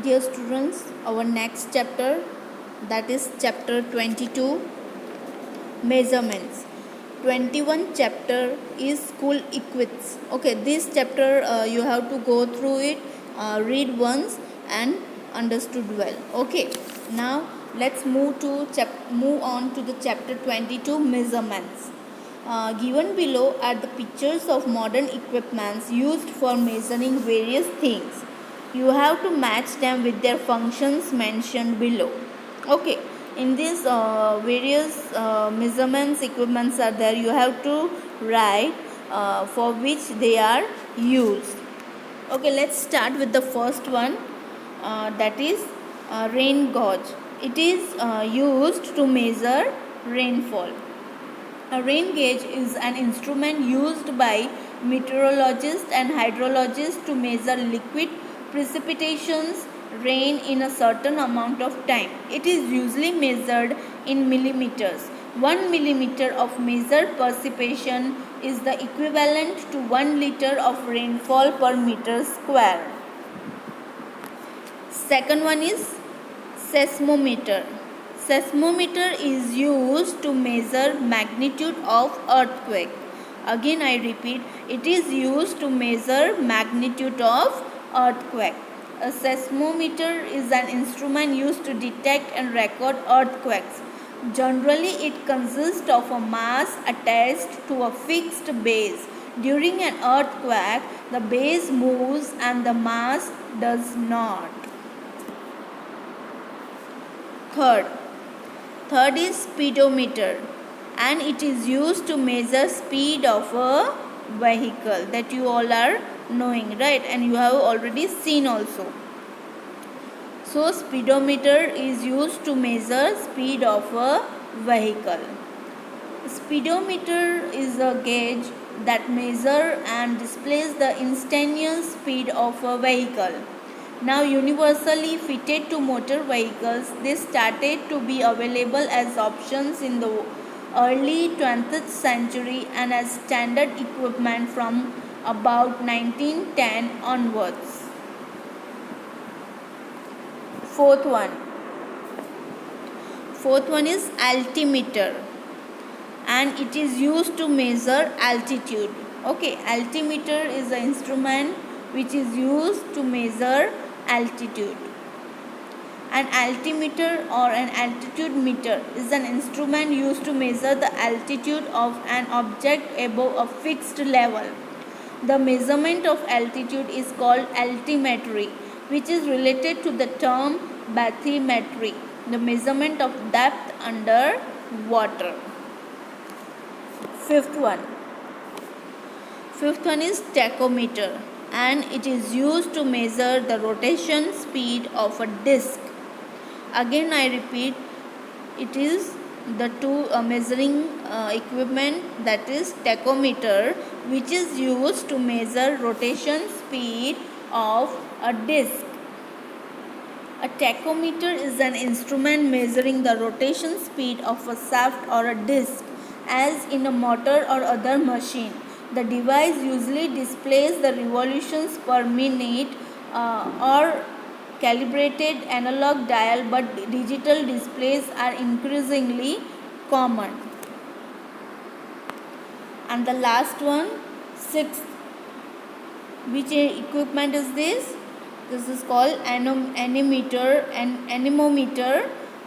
Dear students, our next chapter, that is chapter 22, measurements. 21 chapter is school equips. Okay, this chapter you have to go through it, read once and understood well. Okay, now let's move on to the chapter 22, measurements. Given below are the pictures of modern equipments used for measuring various things. You have to match them with their functions mentioned below. Okay, in these various measurements equipments are there. You have to write for which they are used. Okay, let's start with the first one, that is rain gauge. It is used to measure rainfall. A rain gauge is an instrument used by meteorologists and hydrologists to measure liquid precipitations, rain in a certain amount of time. It is usually measured in millimeters. 1 millimeter of measured precipitation is the equivalent to 1 liter of rainfall per meter square. Second one is seismometer. Seismometer is used to measure magnitude of earthquake. Again I repeat, it is used to measure magnitude of earthquake. A seismometer is an instrument used to detect and record earthquakes. Generally it consists of a mass attached to a fixed base. During an earthquake, the base moves and the mass does not. Third is speedometer, and it is used to measure speed of a vehicle, that you all are knowing, right? And you have already seen also. So speedometer is used to measure speed of a vehicle. Speedometer is a gauge that measures and displays the instantaneous speed of a vehicle. Now universally fitted to motor vehicles, they started to be available as options in the early 20th century and as standard equipment from about 1910 onwards. Fourth one is altimeter, and it is used to measure altitude. Okay, altimeter is an instrument which is used to measure altitude. An altimeter or an altitude meter is an instrument used to measure the altitude of an object above a fixed level. The measurement of altitude is called altimetry, which is related to the term bathymetry, the measurement of depth under water. Fifth one is tachometer, and it is used to measure the rotation speed of a disc. Again I repeat, it is the two measuring equipment, that is tachometer, which is used to measure rotation speed of a disc. A tachometer is an instrument measuring the rotation speed of a shaft or a disc, as in a motor or other machine. The device usually displays the revolutions per minute or calibrated analog dial, but digital displays are increasingly common. And the last one, sixth, which equipment is this? This is called anemometer,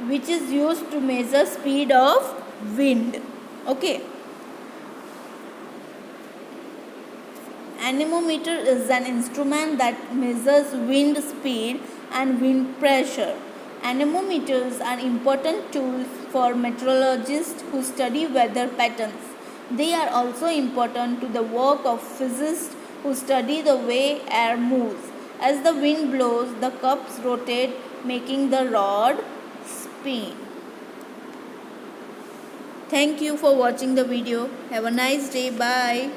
which is used to measure speed of wind. Okay. Anemometer is an instrument that measures wind speed and wind pressure. Anemometers are important tools for meteorologists who study weather patterns. They are also important to the work of physicists who study the way air moves. As the wind blows, the cups rotate, making the rod spin. Thank you for watching the video. Have a nice day. Bye.